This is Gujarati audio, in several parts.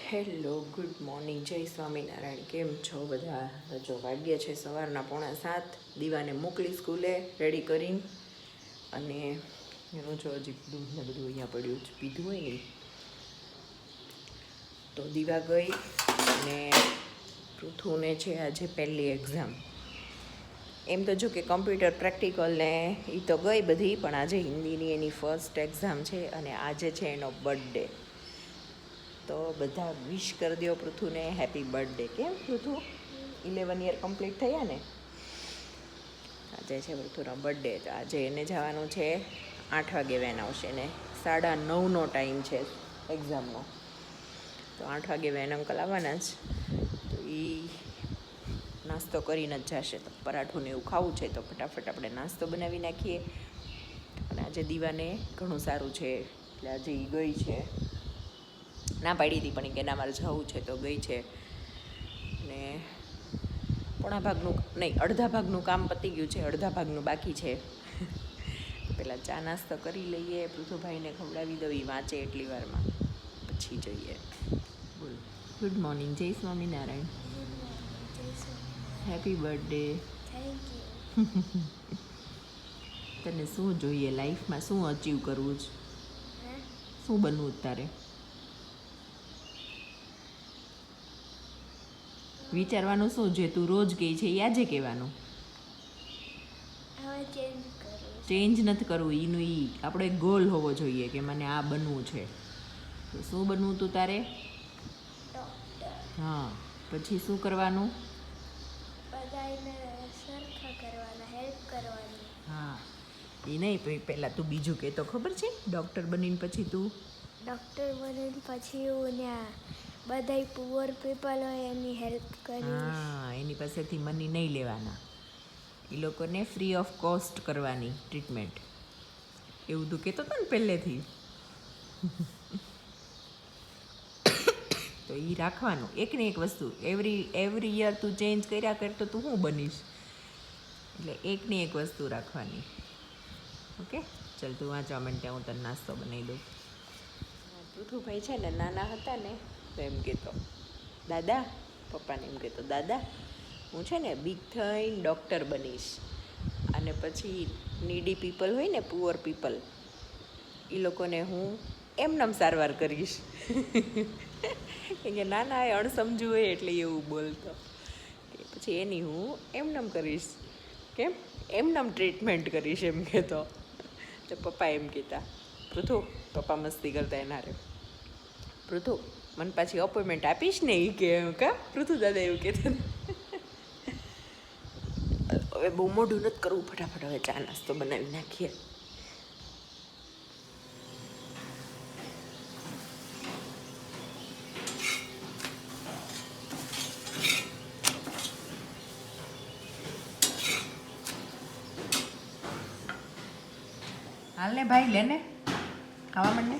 હેલો, ગુડ મોર્નિંગ, જય સ્વામિનારાયણ. કેમ છો બધા? જો વાગ્ય છે સવારના 6:45. દીવાને મોકલી સ્કૂલે રેડી કરીને, અને એનું જો હજી દૂધ ને બધું અહીંયા પડ્યું જ, પીધું હોય ને તો દીવા ગઈ. અને પૃથુને છે આજે પહેલી એક્ઝામ. એમ તો જો કે કમ્પ્યુટર પ્રેક્ટિકલ ને એ તો ગઈ બધી, પણ આજે હિન્દીની એની ફર્સ્ટ એક્ઝામ છે અને આજે છે એનો બર્થડે. તો બધા વિશ કરી દો પૃથુને હેપી બર્થડે. કેમ પૃથુ 11 યર કમ્પ્લીટ થયા ને? આજે છે પૃથુનો બર્થડે. તો આજે એને જવાનું છે 8 વાગે વેન આવશે ને 9:30નો ટાઈમ છે એક્ઝામનો. તો 8 વાગે વેન અંકલ આવવાના જ. તો એ નાસ્તો કરીને જ જશે. તો પરાઠું ને એવું ખાવું છે તો ફટાફટ આપણે નાસ્તો બનાવી નાખીએ. અને આજે દીવાને ઘણું સારું છે એટલે આજે એ ગઈ છે. ના પાડી હતી પણ કે ના મારે જવું છે તો ગઈ છે. ને પોણા ભાગનું નહીં, અડધા ભાગનું કામ પતી ગયું છે, અડધા ભાગનું બાકી છે. તો પહેલાં ચા નાસ્તો કરી લઈએ, પૃથુભાઈને ખવડાવી દઉં, વાંચે એટલી વારમાં, પછી જોઈએ. બોલ. ગુડ મોર્નિંગ, જય સ્વામિનારાયણ. Happy birthday. તને શું જોઈએ લાઈફમાં? શું અચીવ કરવું છે? શું બનવું તારે? વિચારવાનું શું જે તું રોજ કહે છે એ આજે કહેવાનું. ચેન્જ નથી કરવું, એનું આપણો એક ગોલ હોવો જોઈએ કે મને આ બનવું છે. તો શું બનવું તું તારે? હા, પછી શું કરવાનું? હા, એ નહીં, પહેલાં તું બીજું કહે તો ખબર છે. ડૉક્ટર બનીને પછી તું? ડૉક્ટર બનીને પછી હું ત્યાં બધાય પુઅર પીપલ હોય એની હેલ્પ કરીશ. હા, એની પાસેથી મની નહીં લેવાના, એ લોકોને ફ્રી ઓફ કોસ્ટ કરવાની ટ્રીટમેન્ટ. એવું તું કહેતો હતો ને પહેલેથી. તો એ રાખવાનું, એક ને એક વસ્તુ એવરી યર તું ચેન્જ કર્યા કરતો તું શું બનીશ. એટલે એક ને એક વસ્તુ રાખવાની. ઓકે, ચાલ તું વાંચવા માંડ, હું તને નાસ્તો બનાવી દઉં. પૃથુભાઈ છે ને નાના હતા ને તો એમ કહેતો, દાદા, પપ્પાને એમ કહેતો, દાદા હું છે ને બિગ થઈને ડૉક્ટર બનીશ, અને પછી નીડી પીપલ હોય ને, પુઅર પીપલ, એ લોકોને હું એમનેમ સારવાર કરીશ. કે નાના એ અણસમજુ હોય એટલે એવું બોલતો કે પછી એની હું એમનેમ કરીશ. કેમ? એમનેમ ટ્રીટમેન્ટ કરીશ એમ કહેતો. તો પપ્પા એમ કહેતા, પૃથુ, પપ્પા મસ્તી કરતા એના રે, પૃથુ મને પાછી અપોઇન્ટમેન્ટ આપીશ ને? એ કે કા પૃથુ દાદા એવું કહેતા. હવે બહુ મોઢું નથી કરવું, ફટાફટ હવે ચા નાસ્તો બનાવી નાખીએ. હાલ ને ભાઈ, લેને ખાવા માંડને.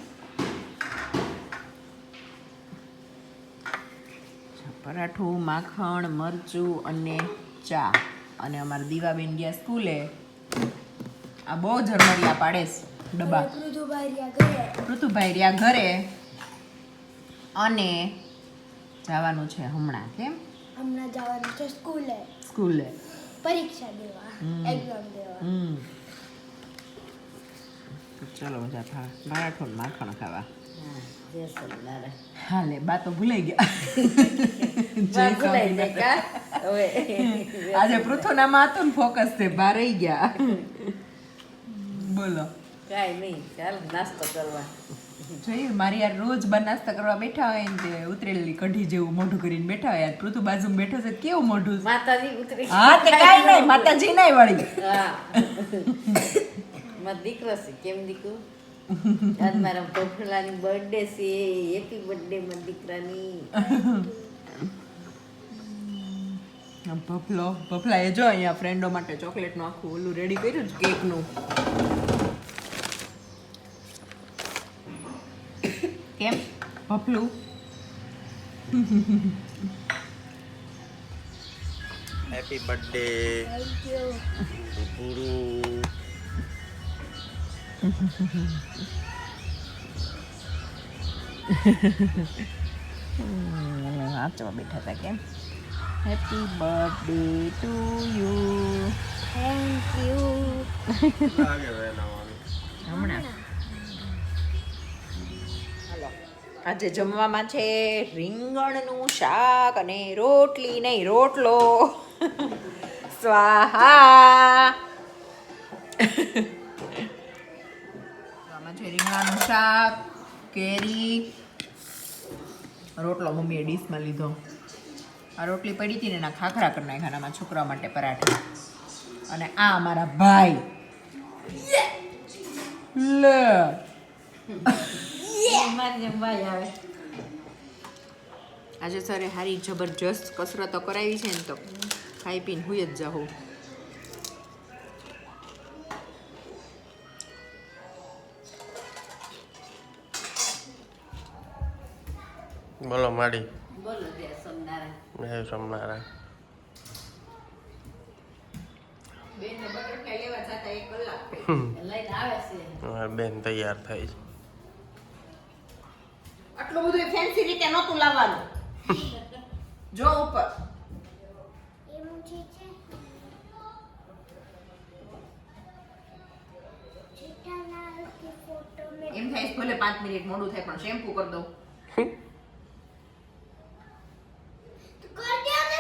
પરાઠું, માખણ, મરચું અને ચા. અને અમારા દીવાબેન ગયા સ્કૂલે. આ બહુ ઝરમરિયા પાડે છે ડબ્બા. પૃથુભાઈ રહ્યા ઘરે અને જવાનું છે હમણાં. કેમ? હમણાં જવાનું છે સ્કૂલે પરીક્ષા દેવા, એક્ઝામ દેવા. ચલો બધા પરાઠું માખણ ખાવા. હાલે, બા તો ભૂલાઈ ગયા. આજે પૃથુનામાં હતું ને ફોકસ તે બા રહી ગયા. બોલો. કાંઈ નહીં, ચાલ નાસ્તો કરવા. જોયું, મારી યાર રોજ બાર નાસ્તા કરવા બેઠા હોય ને તે ઉતરેલી કઢી જેવું મોઢું કરીને બેઠા હોય. પૃથુ બાજુમાં બેઠો છે, કેવું મોઢું. માતાજી ઉતરી. હા, તે કાંઈ નહીં, માતાજી નહીં વળી. હા, મારો દીકરો છે. કેમ દીકરો? આજ મારા ભફલાની બર્થડે છે. હેપી બર્થડે મારા દીકરાની. ભફલા એ જો અહીંયા ફ્રેન્ડો માટે ચોકલેટનું આખું ઓલું રેડી કર્યું છે, કેકનું. કેમ ભફલું? Happy birthday. Thank you. ગુરુ. વાંચવા બેઠા હતા કેમ happy birthday to you thank you. હમણાં હાલો આજે જમવામાં છે રીંગણનું શાક અને રોટલી નહીં રોટલો સ્વાહા આમાં છે રીંગણાનું શાક કેરી રોટલો મમ્મીએ ડીશમાં લીધો આ રોટલી પડી હતી ને એના ખાખરા કરી નાખ્યા આમાં છોકરા માટે પરાઠા અને આ અમારા ભાઈ લે મારી જેમ ભાઈ આવે. આજે સરે હારી જબરજસ્ત કસરતો કરાવી છે ને તો ખાઈ પીને હુઈ જ જાઉં બોલો માડી બોલો જય સોમનારાયણ. જય સોમનારાયણ. બેનને બટરફ્લાય લેવા જતા 1 કલાક લઈને આવે છે. હવે બેન તૈયાર થઈ છે. આટલું બધું ફેન્સી રીતે નહોતું લાવવાનું જો ઉપર એવું છે જેઠાલાલ की फोटो में એમ થાય છે ભલે 5 મિનિટ મોડું થાય પણ શેમ્પુ કરી દઉં तो कर दिया ने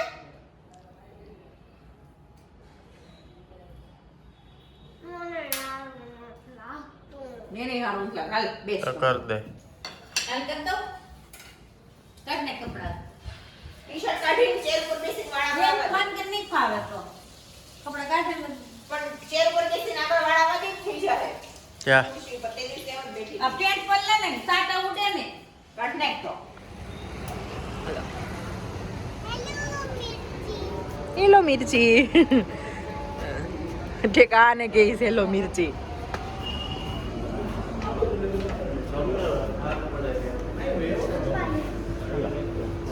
મને લાગતું ને નહીં હારું છે હાલ બેસ તો કર દે. હાલ કર દઉં કાઢ ને કપડા ટી-શર્ટ કાઢીને ચેર પર બેસીને વાળા એમ ફોન કે નહીં ફાવે તો કપડા કાઢે ને પણ ચેર પર બેસીને આગળ વાળા વાગે થઈ જાય ક્યાં ખુશી પર તેની સેવન બેઠી આ પેન્ટ પર લે ને સાટા ઉડે ને કાઢ નાખ તો હેલો મિર્ચી હેલો મિર્ચી ઠેકાને ગઈ હેલો મિર્ચી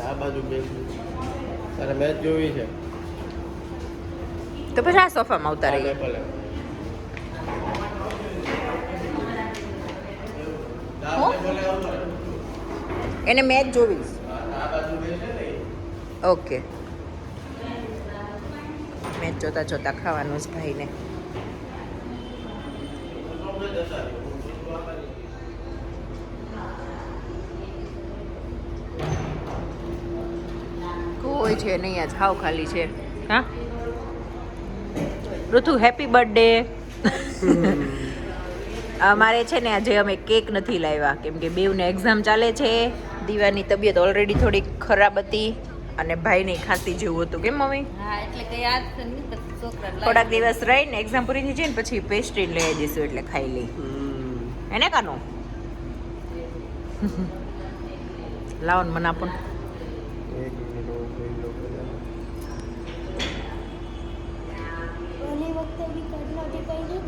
આ બાજુ બેસી તારે મેચ જોવી છે તો પછી આ સોફામાં આવતા રહીએ ભલે એને મેચ જોવીશ આ બાજુ બેસે ને ઓકે મેચ જોતા જોતા ખાવાનું જ ભાઈને કોઈ છે નહીં આજ હાવ ખાલી છે હા ઋતુ હેપી બર્થડે અમારે છે ને આજે અમે કેક નથી લાવ્યા કેમ કે બેવને એક્ઝામ ચાલે છે દીવાની તબિયત ઓલરેડી થોડી ખરાબ હતી અને ભાઈની ખાંસી જેવું હતું કેમ મમ્મી હા એટલે કઈ યાદ છે નહીં પછી છોકરા થોડાક દિવસ રહીને એક્ઝામ પૂરી થઈ જાય ને પછી પેસ્ટ્રી લઈ જઈશું એટલે ખાઈ લઈ એને કાનું લાવો ને મને આપો ને. ઓલી વખતે બી કડ નહોતી કરી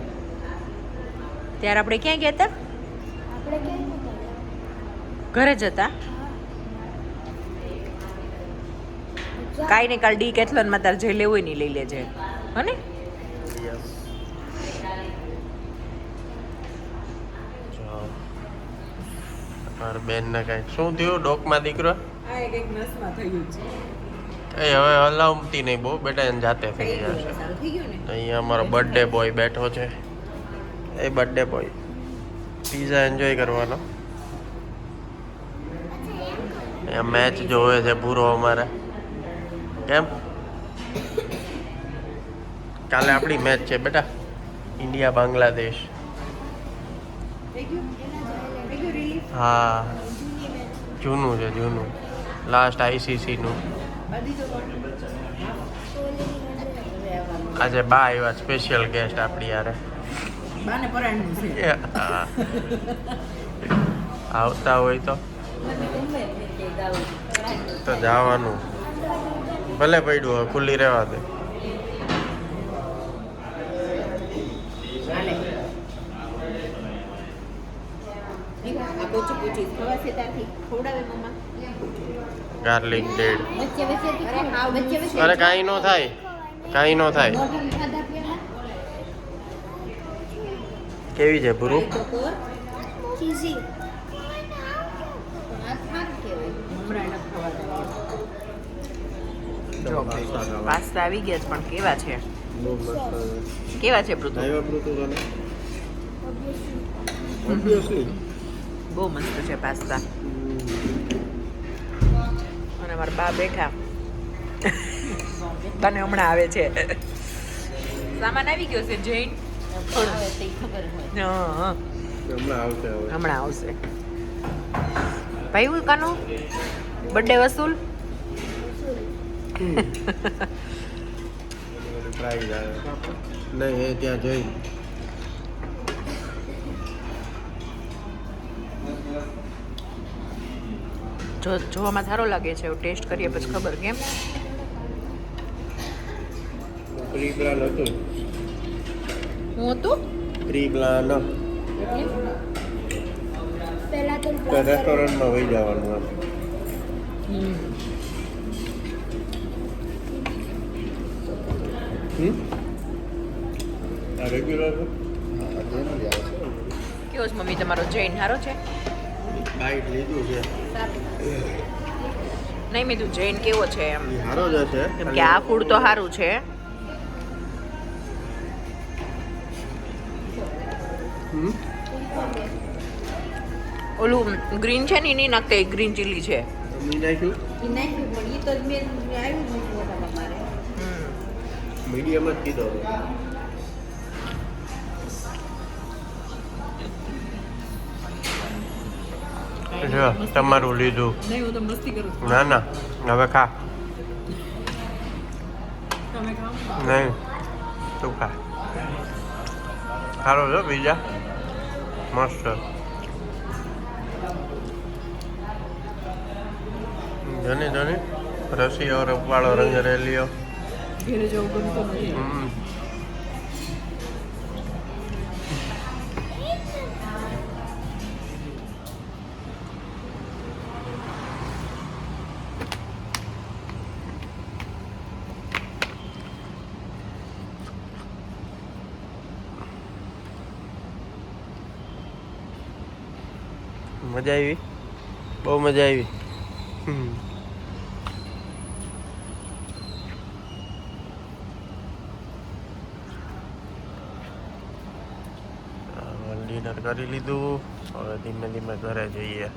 ત્યારે આપણે ક્યાં ગયા હતા આપણે કેમ હતા ઘરે જ હતા કાંઈ નહીં કાલ ડી કેથલોનમાં તારે જે લેવું હોય ને ઈ લઈ લેજે હને મારા બેનને કઈ શું થયું ડોકમાં દીકરો આ એક નસમાં થયું છે એ હવે હલાવતી નહીં બહુ બેટા એને જાતે થઈ જશે. સારું થઈ ગયું ને અહીંયા અમારો બર્થડે બોય બેઠો છે એ બર્થડે બોય પીઝા એન્જોય કરવાનો અહીંયા મેચ જોવે છે પૂરો અમારે કેમ કાલે આપણી મેચ છે બેટા ઇન્ડિયા બાંગ્લાદેશ થઈ ગયું રિલીફ હા જૂનું છે જૂનું લાસ્ટ આઈસીસીનું આજે બા આવ્યા સ્પેશિયલ ગેસ્ટ આપણી યારે બાને પરાણનું છે એ, હા. આવતા હોય તો જવાનું ભલે પડ્યું હવે ખુલ્લી રહેવા દે હાલે આ પોચું પૂછી ખવાશે ત્યાંથી ખવડાવે મમ્મા ગાર્લિક બ્રેડ વચ્ચે વચ્ચે અરે હા વચ્ચે વચ્ચે અરે કાંઈ ન થાય કાંઈ ન થાય મોઢામાં ખાધા પેલા કેવી છે પૂરું તો કર ચીઝી પણ આ થાક કહેવાય હમણાં એને જો પાસ્તા આવી ગયા છે પણ કેવા છે બહુ મસ્ત કેવા છે પૃથુ આવ્યા પૃથુ તને ઓબ્વિયસલી બહુ મસ્ત છે પાસ્તા અને મારા બા બેઠા તને હમણાં આવે છે સામાન આવી ગયો છે જૈન આવે તે ખબર હોય હા હમણાં આવશે હવે હમણાં આવશે ભાઈ કાનો બર્થડે વસૂલ પ્રાઇઝ આવે નહીં એ ત્યાં જઈ જો જોવામાં સારો લાગે છે ટેસ્ટ કરીએ પછી ખબર કેમ પ્રી પ્લાન હતું હું હતું પ્રી પ્લાન પહેલા તો રેસ્ટોરન્ટમાં વહી જવાનું આ રેગ્યુલર કેવો છે મમ્મી તમારો જૈન સારો છે બાઈટ લીધું છે નહીં મેં તું જૈન કેવો છે એમ એ સારો જ હશે કેમ કે આ ફૂડ તો સારું છે ઓલું ગ્રીન છે ને એની નાખતે ગ્રીન ચીલી છે મી નાખ્યું એ નાખ્યું પણ એ તો મેં આવ્યું નથી મોટામાં મારે મીડિયમ જ કીધો જો તમારું લીધું નહીં હું તો મસ્તી કરું ના ના હવે ખા તમે ખાઓ નહીં તું ખા સારો છો બીજા મસ્ત જોની જોની રસી और વાળો રંગ રેલિયો ઘેરે જવું ગમતું નથી મજા આવી બહુ મજા આવી ડિનર કરી લીધું હવે ધીમે ધીમે ઘરે જઈએ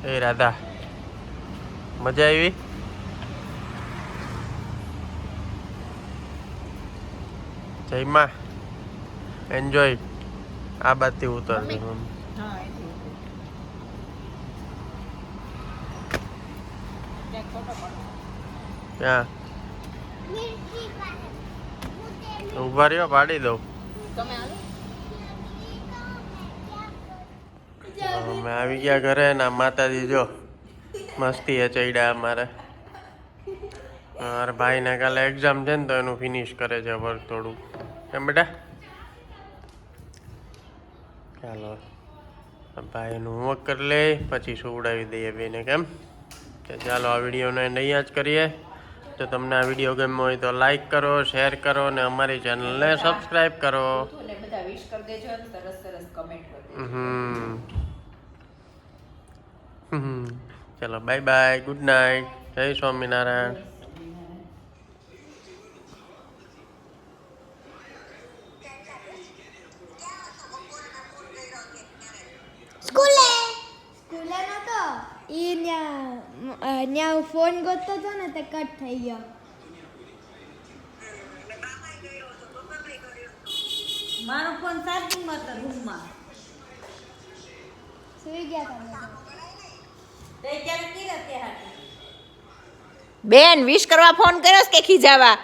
એ રાધા મજા આવી જયમાં એન્જોય આ બાજથી ઉતરજો ક્યાં ઉભા રહ્યો પાડી દઉં અમે આવી ગયા ઘરે ને માતાજી જો મસ્તી એ ચડ્યા અમારે મારા ભાઈને કાલે એક્ઝામ છે ને તો એનું ફિનિશ કરે છે વર્ક થોડું એમ બેટા ચાલો ભાઈ એનું હોમવર્ક કરી લે પછી સુવડાવી દઈએ બેને કેમ કે ચાલો આ વિડીયોને અહીંયા જ કરીએ તો તમને આ વિડીયો ગમ્યો હોય તો લાઈક કરો શેર કરો અને અમારી ચેનલને સબસ્ક્રાઈબ કરો અને બધા વિશ કરી દેજો અને સરસ સરસ કમેન્ટ કરજો ચલો બાય બાય ગુડ નાઇટ જય સ્વામિનારાયણ સ્કૂલે નતો ઈ ન્યા ફોન ગોતતો હતો ને તે કટ થઈ ગયો મારો ફોન ચાર્જિંગમાં હતો રૂમમાં સુઈ ગયા તમે તે ક્યારે કીધા તે હાટે બેન વિશ કરવા ફોન કર્યો કે ખીજાવા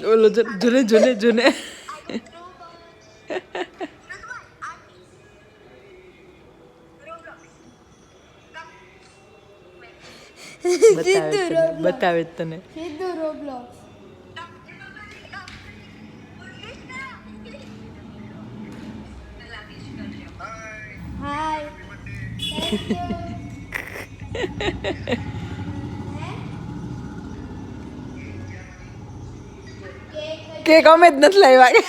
ઓલો જોને જોને જોને બતાવે તને સીધું રોબ્લોક્સ હાય કેક અમે જ નથી લાવ્યા.